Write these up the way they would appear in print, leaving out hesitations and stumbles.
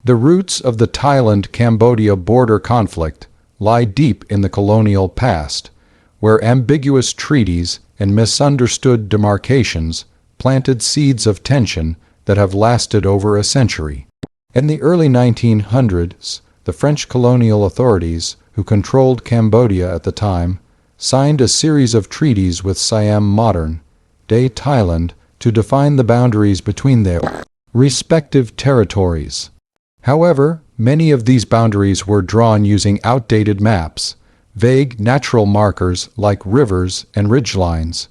The roots of the Thailand-Cambodia border conflict lie deep in the colonial past, where ambiguous treaties and misunderstood demarcations planted seeds of tension that have lasted over a century. In the early 1900s, the French colonial authorities, who controlled Cambodia at the time, signed a series of treaties with Siam modern-day Thailand to define the boundaries between their respective territories. However, many of these boundaries were drawn using outdated maps, vague natural markers like rivers and ridgelines,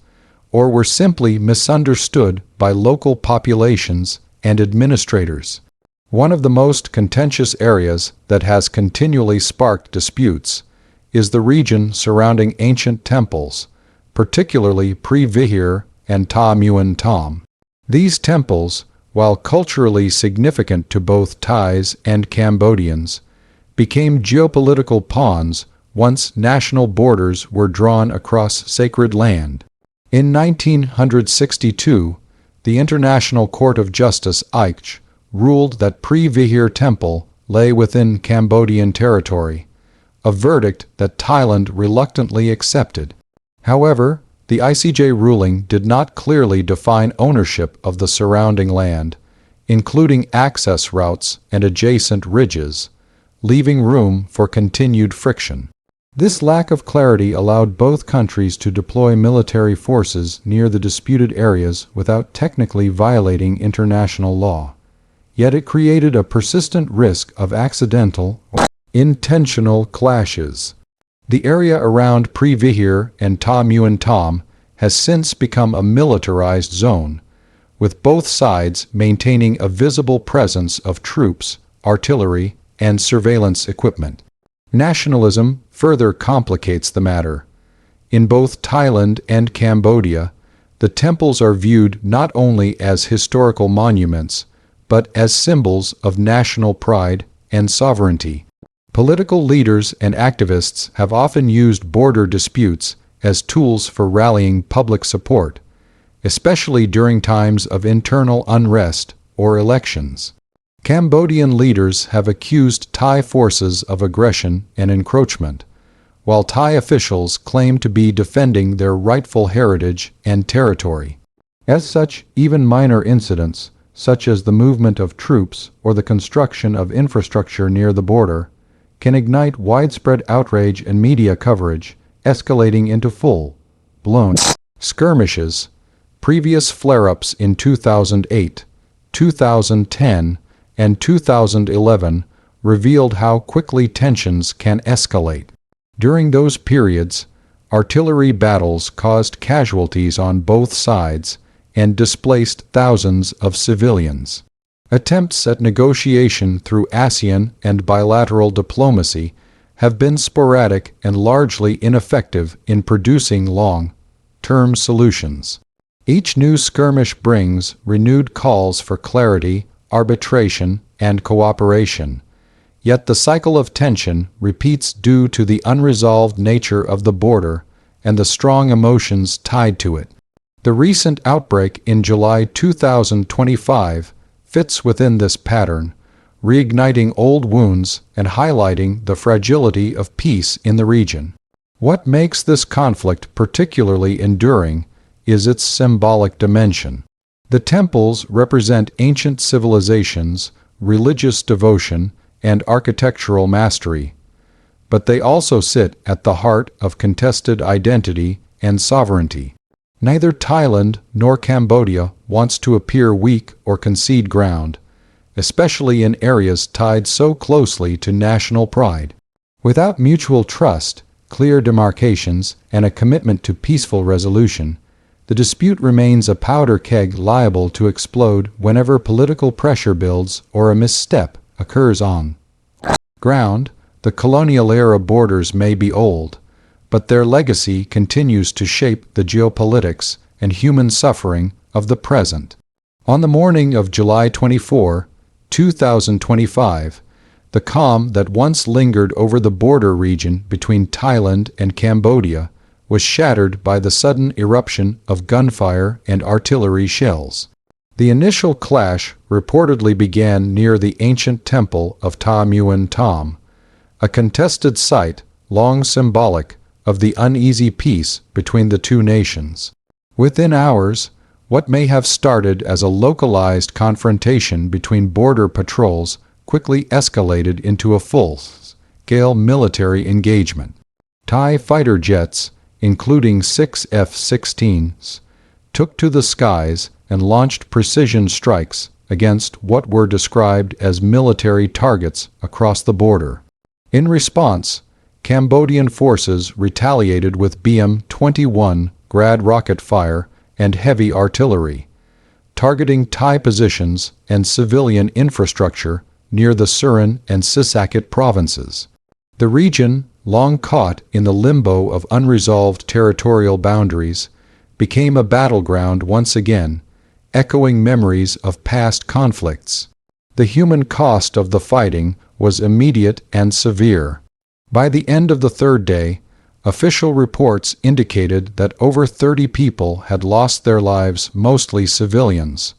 or were simply misunderstood by local populations and administrators. One of the most contentious areas that has continually sparked disputes is the region surrounding ancient temples, particularly Pre-Vihir and Ta Muan Thom. These temples, while culturally significant to both Thais and Cambodians, became geopolitical pawns once national borders were drawn across sacred land. In 1962, the International Court of Justice (ICJ) ruled that Pre-Vihir Temple lay within Cambodian territory, a verdict that Thailand reluctantly accepted. However, the ICJ ruling did not clearly define ownership of the surrounding land, including access routes and adjacent ridges, leaving room for continued friction. This lack of clarity allowed both countries to deploy military forces near the disputed areas without technically violating international law. Yet it created a persistent risk of accidental or intentional clashes. The area around Pre-Vihir and Ta Muan Thom has since become a militarized zone, with both sides maintaining a visible presence of troops, artillery, and surveillance equipment. Nationalism further complicates the matter. In both Thailand and Cambodia, the temples are viewed not only as historical monuments, but as symbols of national pride and sovereignty. Political leaders and activists have often used border disputes as tools for rallying public support, especially during times of internal unrest or elections. Cambodian leaders have accused Thai forces of aggression and encroachment, while Thai officials claim to be defending their rightful heritage and territory. As such, even minor incidents, such as the movement of troops or the construction of infrastructure near the border, can ignite widespread outrage and media coverage, escalating into full-blown skirmishes. Previous flare-ups in 2008, 2010, and 2011 revealed how quickly tensions can escalate. During those periods, artillery battles caused casualties on both sides and displaced thousands of civilians. Attempts at negotiation through ASEAN and bilateral diplomacy have been sporadic and largely ineffective in producing long-term solutions. Each new skirmish brings renewed calls for clarity, arbitration, and cooperation. Yet the cycle of tension repeats due to the unresolved nature of the border and the strong emotions tied to it. The recent outbreak in July 2025 fits within this pattern, reigniting old wounds and highlighting the fragility of peace in the region. What makes this conflict particularly enduring is its symbolic dimension. The temples represent ancient civilizations, religious devotion, and architectural mastery, but they also sit at the heart of contested identity and sovereignty. Neither Thailand nor Cambodia wants to appear weak or concede ground, especially in areas tied so closely to national pride. Without mutual trust, clear demarcations, and a commitment to peaceful resolution, the dispute remains a powder keg liable to explode whenever political pressure builds or a misstep occurs on ground. The colonial-era borders may be old, but their legacy continues to shape the geopolitics and human suffering of the present. On the morning of July 24, 2025, the calm that once lingered over the border region between Thailand and Cambodia was shattered by the sudden eruption of gunfire and artillery shells. The initial clash reportedly began near the ancient temple of Ta Muan Tom, a contested site long symbolic of the uneasy peace between the two nations. Within hours, what may have started as a localized confrontation between border patrols quickly escalated into a full-scale military engagement. Thai fighter jets, including 6 F-16s, took to the skies and launched precision strikes against what were described as military targets across the border. In response, Cambodian forces retaliated with BM-21 Grad rocket fire and heavy artillery, targeting Thai positions and civilian infrastructure near the Surin and Sisaket provinces. The region, long caught in the limbo of unresolved territorial boundaries, became a battleground once again, echoing memories of past conflicts. The human cost of the fighting was immediate and severe. By the end of the third day, official reports indicated that over 30 people had lost their lives, mostly civilians,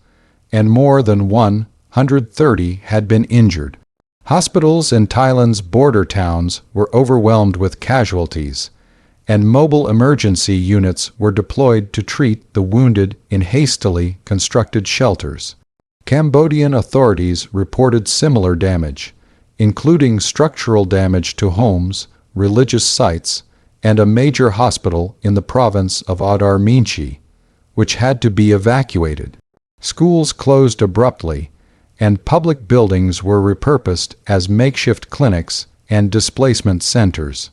and more than 130 had been injured. Hospitals in Thailand's border towns were overwhelmed with casualties, and mobile emergency units were deployed to treat the wounded in hastily constructed shelters. Cambodian authorities reported similar damage, including structural damage to homes, religious sites, and a major hospital in the province of Adar Minchi, which had to be evacuated. Schools closed abruptly, and public buildings were repurposed as makeshift clinics and displacement centers.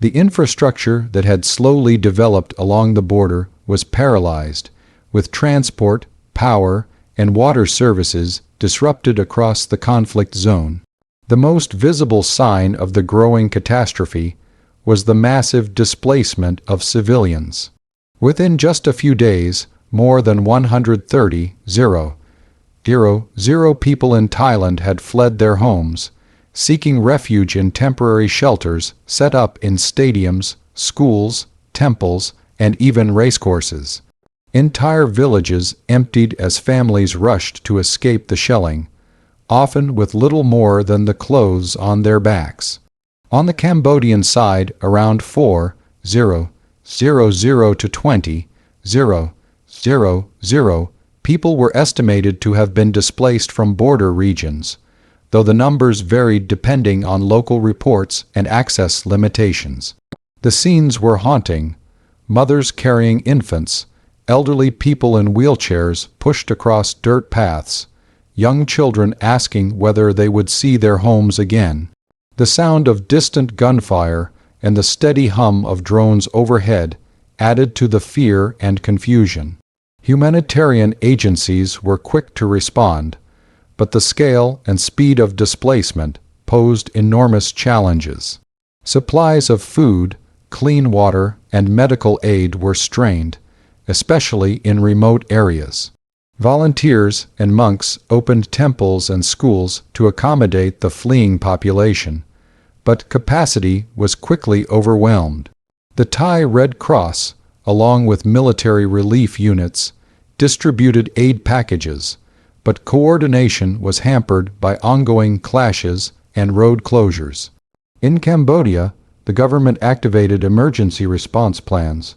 The infrastructure that had slowly developed along the border was paralyzed, with transport, power, and water services disrupted across the conflict zone. The most visible sign of the growing catastrophe was the massive displacement of civilians. Within just a few days, more than 130,000 people in Thailand had fled their homes, seeking refuge in temporary shelters set up in stadiums, schools, temples, and even racecourses. Entire villages emptied as families rushed to escape the shelling, often with little more than the clothes on their backs. On the Cambodian side, around 4,000 to 20,000 people were estimated to have been displaced from border regions, though the numbers varied depending on local reports and access limitations. The scenes were haunting: mothers carrying infants, elderly people in wheelchairs pushed across dirt paths, young children asking whether they would see their homes again. The sound of distant gunfire and the steady hum of drones overhead added to the fear and confusion. Humanitarian agencies were quick to respond, but the scale and speed of displacement posed enormous challenges. Supplies of food, clean water, and medical aid were strained, especially in remote areas. Volunteers and monks opened temples and schools to accommodate the fleeing population, but capacity was quickly overwhelmed. The Thai Red Cross, along with military relief units, distributed aid packages, but coordination was hampered by ongoing clashes and road closures. In Cambodia, the government activated emergency response plans,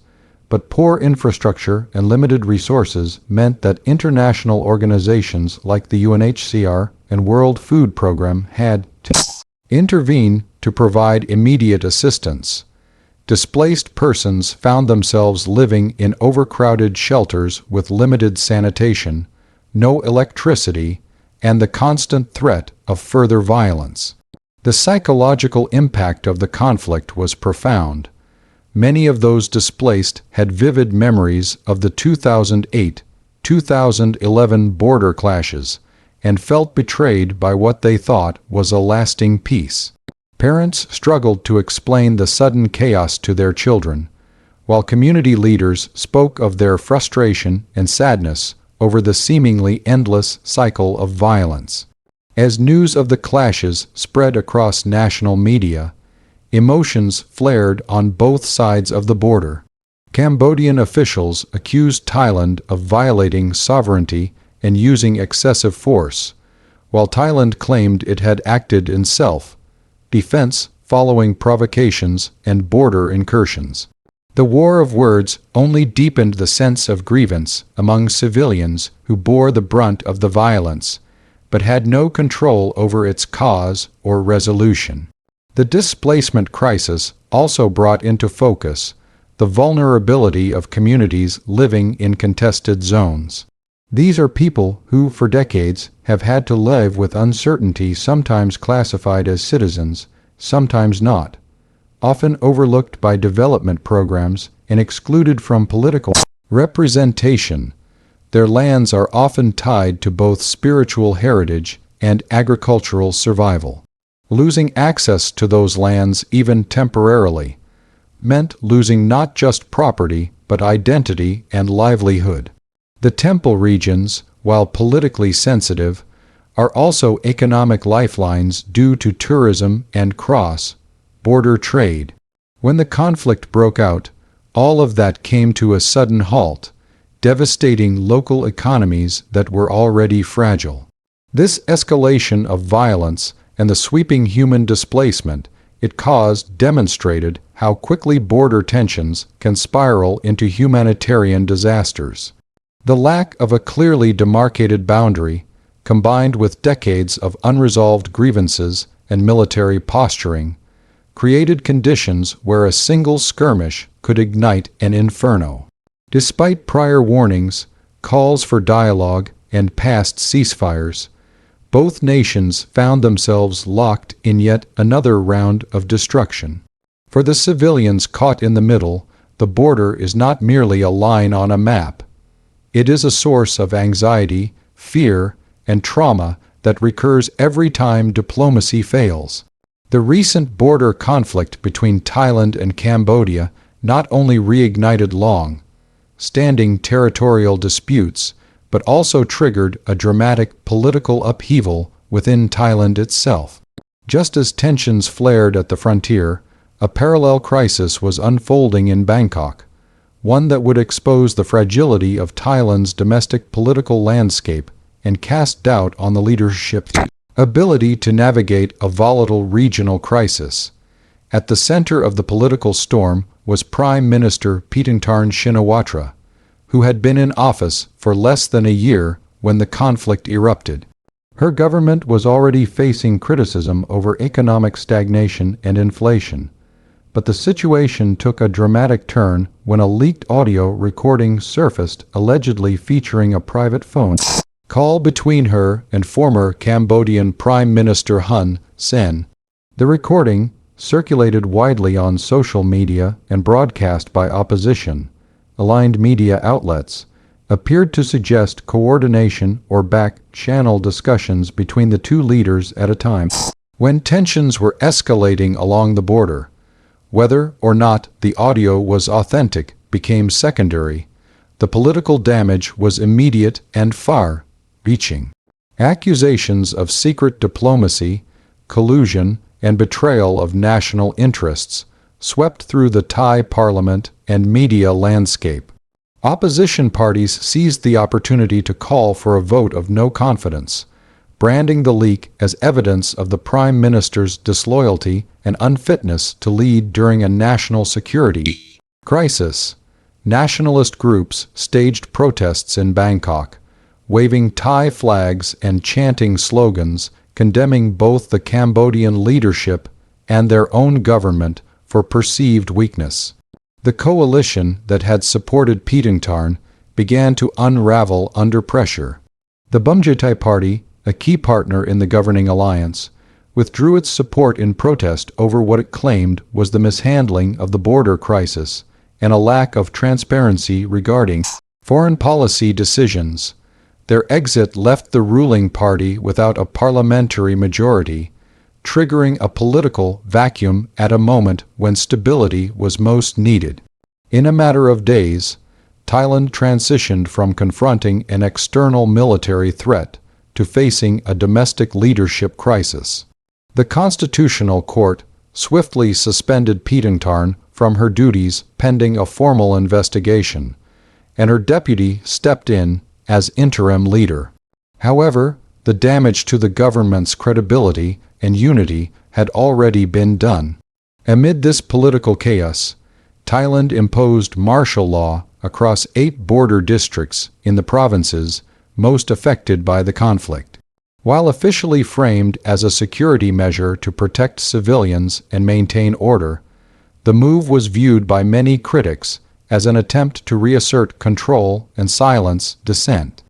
but poor infrastructure and limited resources meant that international organizations like the UNHCR and World Food Program had to intervene to provide immediate assistance. Displaced persons found themselves living in overcrowded shelters with limited sanitation, no electricity, and the constant threat of further violence. The psychological impact of the conflict was profound. Many of those displaced had vivid memories of the 2008-2011 border clashes and felt betrayed by what they thought was a lasting peace. Parents struggled to explain the sudden chaos to their children, while community leaders spoke of their frustration and sadness over the seemingly endless cycle of violence. As news of the clashes spread across national media, emotions flared on both sides of the border. Cambodian officials accused Thailand of violating sovereignty and using excessive force, while Thailand claimed it had acted in self-defense following provocations and border incursions. The war of words only deepened the sense of grievance among civilians who bore the brunt of the violence, but had no control over its cause or resolution. The displacement crisis also brought into focus the vulnerability of communities living in contested zones. These are people who, for decades, have had to live with uncertainty, sometimes classified as citizens, sometimes not, often overlooked by development programs and excluded from political representation. Their lands are often tied to both spiritual heritage and agricultural survival. Losing access to those lands, even temporarily, meant losing not just property, but identity and livelihood. The temple regions, while politically sensitive, are also economic lifelines due to tourism and cross-border trade. When the conflict broke out, all of that came to a sudden halt, devastating local economies that were already fragile. This escalation of violence and the sweeping human displacement it caused demonstrated how quickly border tensions can spiral into humanitarian disasters. The lack of a clearly demarcated boundary, combined with decades of unresolved grievances and military posturing, created conditions where a single skirmish could ignite an inferno. Despite prior warnings, calls for dialogue, and past ceasefires, both nations found themselves locked in yet another round of destruction. For the civilians caught in the middle, the border is not merely a line on a map. It is a source of anxiety, fear, and trauma that recurs every time diplomacy fails. The recent border conflict between Thailand and Cambodia not only reignited long-standing territorial disputes, but also triggered a dramatic political upheaval within Thailand itself. Just as tensions flared at the frontier, a parallel crisis was unfolding in Bangkok, one that would expose the fragility of Thailand's domestic political landscape and cast doubt on the leadership's ability to navigate a volatile regional crisis. At the center of the political storm was Prime Minister Paetongtarn Shinawatra, who had been in office for less than a year when the conflict erupted. Her government was already facing criticism over economic stagnation and inflation, but the situation took a dramatic turn when a leaked audio recording surfaced allegedly featuring a private phone call between her and former Cambodian Prime Minister Hun Sen. The recording, circulated widely on social media and broadcast by opposition-aligned media outlets, appeared to suggest coordination or back-channel discussions between the two leaders at a time when tensions were escalating along the border. Whether or not the audio was authentic became secondary. The political damage was immediate and far-reaching. Accusations of secret diplomacy, collusion, and betrayal of national interests swept through the Thai parliament and media landscape. Opposition parties seized the opportunity to call for a vote of no confidence, branding the leak as evidence of the Prime Minister's disloyalty and unfitness to lead during a national security crisis. Nationalist groups staged protests in Bangkok, waving Thai flags and chanting slogans condemning both the Cambodian leadership and their own government for perceived weakness. The coalition that had supported Paetongtarn began to unravel under pressure. The Bumjithai Party, a key partner in the governing alliance, withdrew its support in protest over what it claimed was the mishandling of the border crisis and a lack of transparency regarding foreign policy decisions. Their exit left the ruling party without a parliamentary majority, triggering a political vacuum at a moment when stability was most needed. In a matter of days, Thailand transitioned from confronting an external military threat to facing a domestic leadership crisis. The Constitutional Court swiftly suspended Paetongtarn from her duties pending a formal investigation, and her deputy stepped in as interim leader. However, the damage to the government's credibility and unity had already been done. Amid this political chaos, Thailand imposed martial law across 8 border districts in the provinces most affected by the conflict. While officially framed as a security measure to protect civilians and maintain order, the move was viewed by many critics as an attempt to reassert control and silence dissent.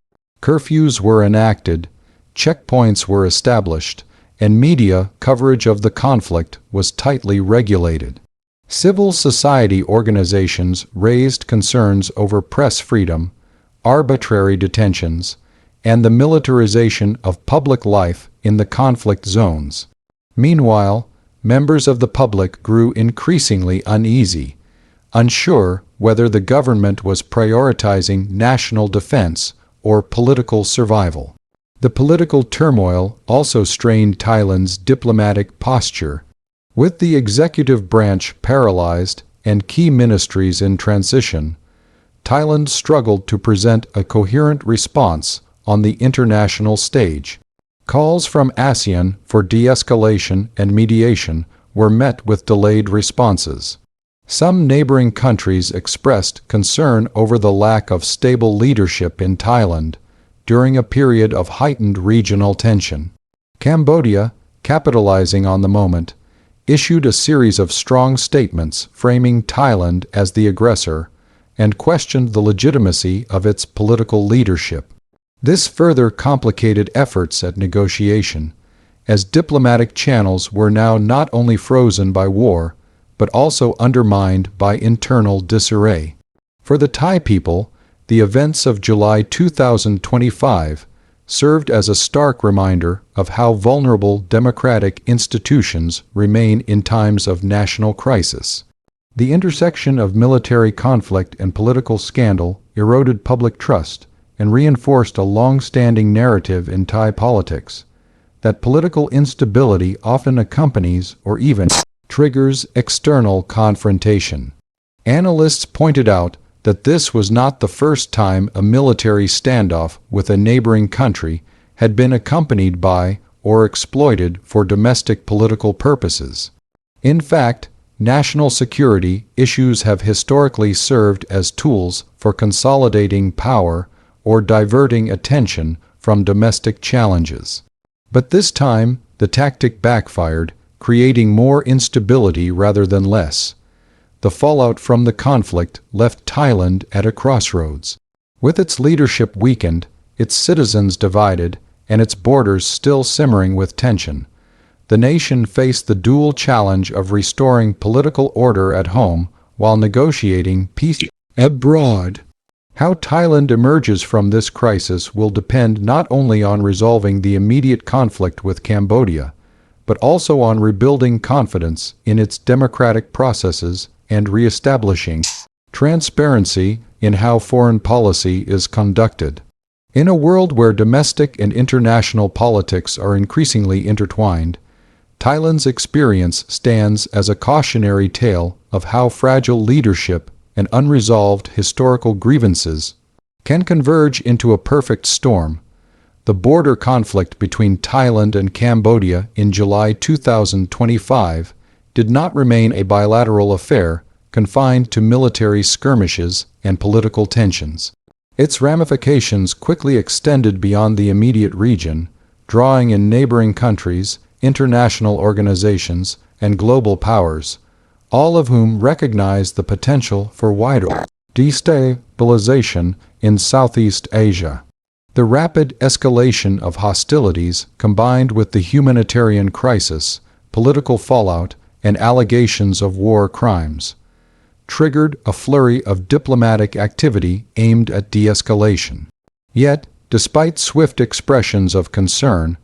Curfews were enacted, checkpoints were established, and media coverage of the conflict was tightly regulated. Civil society organizations raised concerns over press freedom, arbitrary detentions, and the militarization of public life in the conflict zones. Meanwhile, members of the public grew increasingly uneasy, unsure whether the government was prioritizing national defense or political survival. The political turmoil also strained Thailand's diplomatic posture. With the executive branch paralyzed and key ministries in transition, Thailand struggled to present a coherent response on the international stage. Calls from ASEAN for de-escalation and mediation were met with delayed responses. Some neighboring countries expressed concern over the lack of stable leadership in Thailand during a period of heightened regional tension. Cambodia, capitalizing on the moment, issued a series of strong statements framing Thailand as the aggressor and questioned the legitimacy of its political leadership. This further complicated efforts at negotiation, as diplomatic channels were now not only frozen by war, but also undermined by internal disarray. For the Thai people, the events of July 2025 served as a stark reminder of how vulnerable democratic institutions remain in times of national crisis. The intersection of military conflict and political scandal eroded public trust and reinforced a long-standing narrative in Thai politics that political instability often accompanies or even triggers external confrontation. Analysts pointed out that this was not the first time a military standoff with a neighboring country had been accompanied by or exploited for domestic political purposes. In fact, national security issues have historically served as tools for consolidating power or diverting attention from domestic challenges. But this time, the tactic backfired, creating more instability rather than less. The fallout from the conflict left Thailand at a crossroads. With its leadership weakened, its citizens divided, and its borders still simmering with tension, the nation faced the dual challenge of restoring political order at home while negotiating peace abroad. How Thailand emerges from this crisis will depend not only on resolving the immediate conflict with Cambodia, but also on rebuilding confidence in its democratic processes and reestablishing transparency in how foreign policy is conducted. In a world where domestic and international politics are increasingly intertwined, Thailand's experience stands as a cautionary tale of how fragile leadership and unresolved historical grievances can converge into a perfect storm. The border conflict between Thailand and Cambodia in July 2025 did not remain a bilateral affair confined to military skirmishes and political tensions. Its ramifications quickly extended beyond the immediate region, drawing in neighboring countries, international organizations, and global powers, all of whom recognize the potential for wider destabilization in Southeast Asia. The rapid escalation of hostilities, combined with the humanitarian crisis, political fallout, and allegations of war crimes, triggered a flurry of diplomatic activity aimed at de-escalation. Yet, despite swift expressions of concern,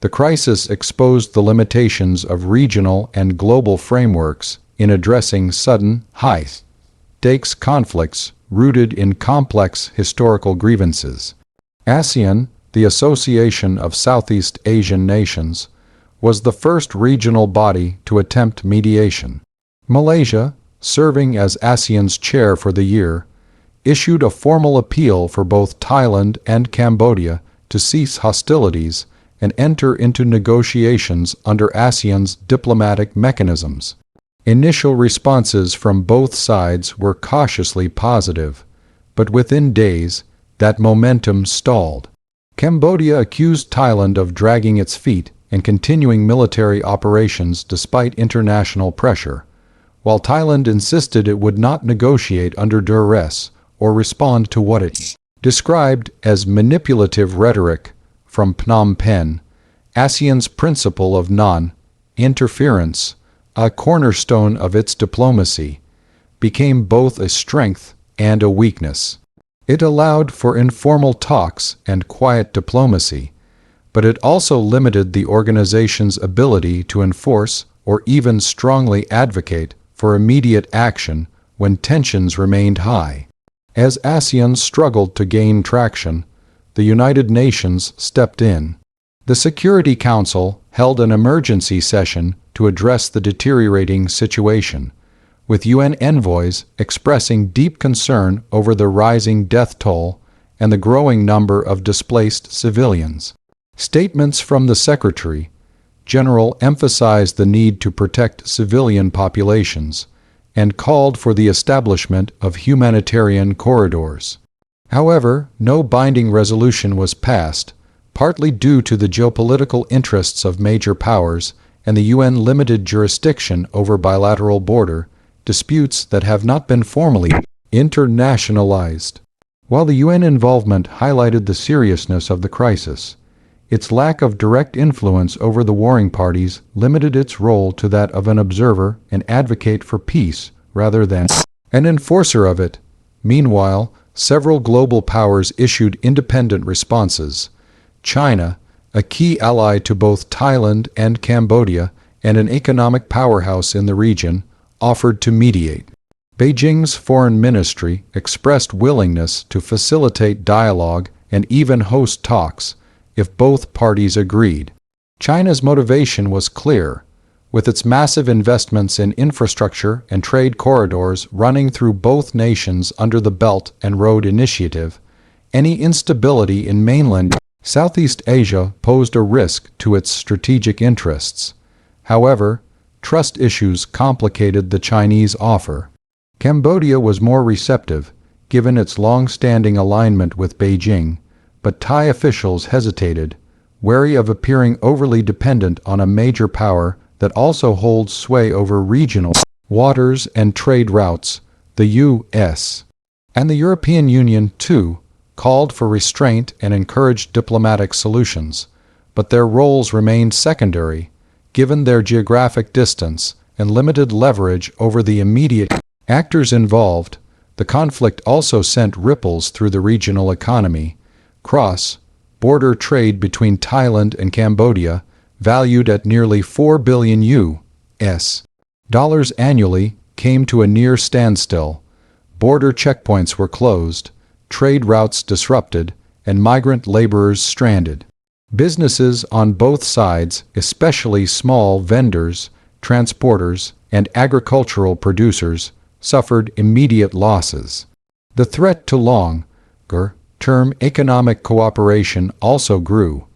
the crisis exposed the limitations of regional and global frameworks in addressing sudden, high-stakes conflicts rooted in complex historical grievances. ASEAN, the Association of Southeast Asian Nations, was the first regional body to attempt mediation. Malaysia, serving as ASEAN's chair for the year, issued a formal appeal for both Thailand and Cambodia to to cease hostilities and enter into negotiations under ASEAN's diplomatic mechanisms. Initial responses from both sides were cautiously positive, but within days, that momentum stalled. Cambodia accused Thailand of dragging its feet and continuing military operations despite international pressure, while Thailand insisted it would not negotiate under duress or respond to what it described as manipulative rhetoric from Phnom Penh. ASEAN's principle of non-interference, a cornerstone of its diplomacy, became both a strength and a weakness. It allowed for informal talks and quiet diplomacy, but it also limited the organization's ability to enforce or even strongly advocate for immediate action when tensions remained high. As ASEAN struggled to gain traction, the United Nations stepped in. The Security Council held an emergency session to address the deteriorating situation, with UN envoys expressing deep concern over the rising death toll and the growing number of displaced civilians. Statements from the Secretary General emphasized the need to protect civilian populations and called for the establishment of humanitarian corridors. However, no binding resolution was passed, partly due to the geopolitical interests of major powers and the UN limited jurisdiction over bilateral border disputes that have not been formally internationalized. While the UN involvement highlighted the seriousness of the crisis, its lack of direct influence over the warring parties limited its role to that of an observer and advocate for peace rather than an enforcer of it. Meanwhile, several global powers issued independent responses. China, a key ally to both Thailand and Cambodia and an economic powerhouse in the region, offered to mediate. Beijing's foreign ministry expressed willingness to facilitate dialogue and even host talks if both parties agreed. China's motivation was clear. With its massive investments in infrastructure and trade corridors running through both nations under the Belt and Road Initiative, any instability in mainland Southeast Asia posed a risk to its strategic interests. However, trust issues complicated the Chinese offer. Cambodia was more receptive, given its long-standing alignment with Beijing, but Thai officials hesitated, wary of appearing overly dependent on a major power that also holds sway over regional waters and trade routes. The U.S. and the European Union, too, called for restraint and encouraged diplomatic solutions, but their roles remained secondary, given their geographic distance and limited leverage over the immediate actors involved. The conflict also sent ripples through the regional economy. Cross-border trade between Thailand and Cambodia, valued at nearly $4 billion U.S. dollars annually, came to a near standstill. Border checkpoints were closed, trade routes disrupted, and migrant laborers stranded. Businesses on both sides, especially small vendors, transporters, and agricultural producers, suffered immediate losses. The threat to longer-term economic cooperation also grew,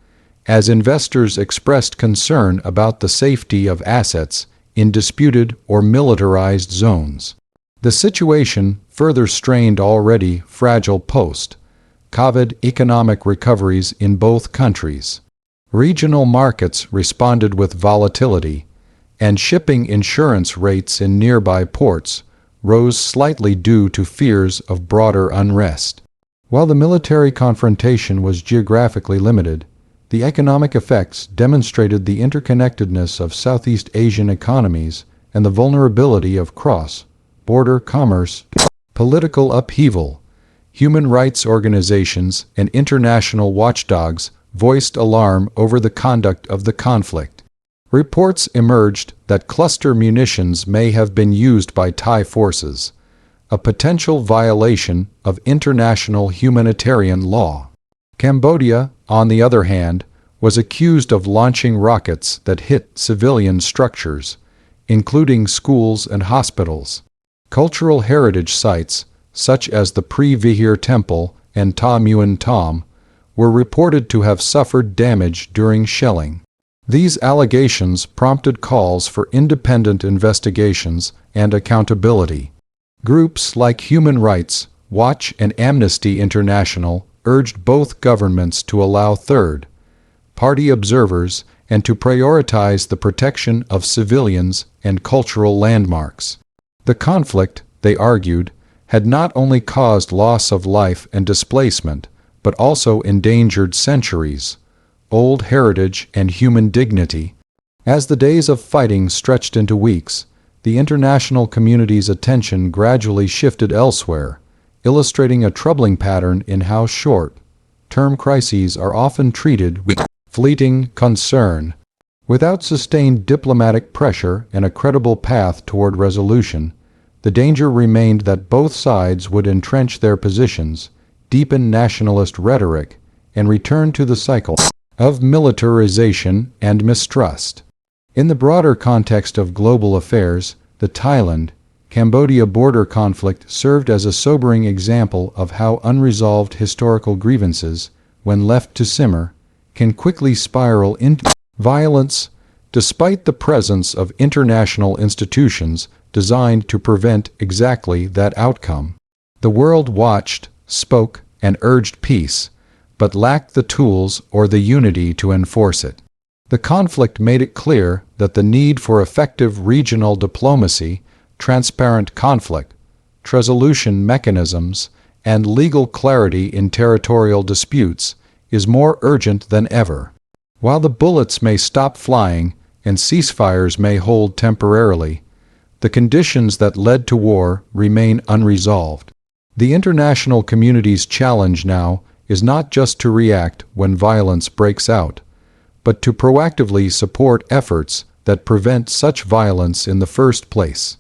as investors expressed concern about the safety of assets in disputed or militarized zones. The situation further strained already fragile post-COVID economic recoveries in both countries. Regional markets responded with volatility, and shipping insurance rates in nearby ports rose slightly due to fears of broader unrest. While the military confrontation was geographically limited, the economic effects demonstrated the interconnectedness of Southeast Asian economies and the vulnerability of cross-border commerce. Political upheaval. Human rights organizations and international watchdogs voiced alarm over the conduct of the conflict. Reports emerged that cluster munitions may have been used by Thai forces, a potential violation of international humanitarian law. Cambodia, on the other hand, was accused of launching rockets that hit civilian structures, including schools and hospitals. Cultural heritage sites, such as the Pre-Vihir Temple and Ta Muan Tom, were reported to have suffered damage during shelling. These allegations prompted calls for independent investigations and accountability. Groups like Human Rights Watch and Amnesty International urged both governments to allow third-party observers and to prioritize the protection of civilians and cultural landmarks. The conflict, they argued, had not only caused loss of life and displacement, but also endangered centuries-old heritage and human dignity. As the days of fighting stretched into weeks, the international community's attention gradually shifted elsewhere, illustrating a troubling pattern in how short-term crises are often treated with fleeting concern. Without sustained diplomatic pressure and a credible path toward resolution, the danger remained that both sides would entrench their positions, deepen nationalist rhetoric, and return to the cycle of militarization and mistrust. In the broader context of global affairs, the Thailand-Cambodia border conflict served as a sobering example of how unresolved historical grievances, when left to simmer, can quickly spiral into violence, despite the presence of international institutions designed to prevent exactly that outcome. The world watched, spoke, and urged peace, but lacked the tools or the unity to enforce it. The conflict made it clear that the need for effective regional diplomacy, transparent conflict resolution mechanisms, and legal clarity in territorial disputes is more urgent than ever. While the bullets may stop flying and ceasefires may hold temporarily, the conditions that led to war remain unresolved. The international community's challenge now is not just to react when violence breaks out, but to proactively support efforts that prevent such violence in the first place.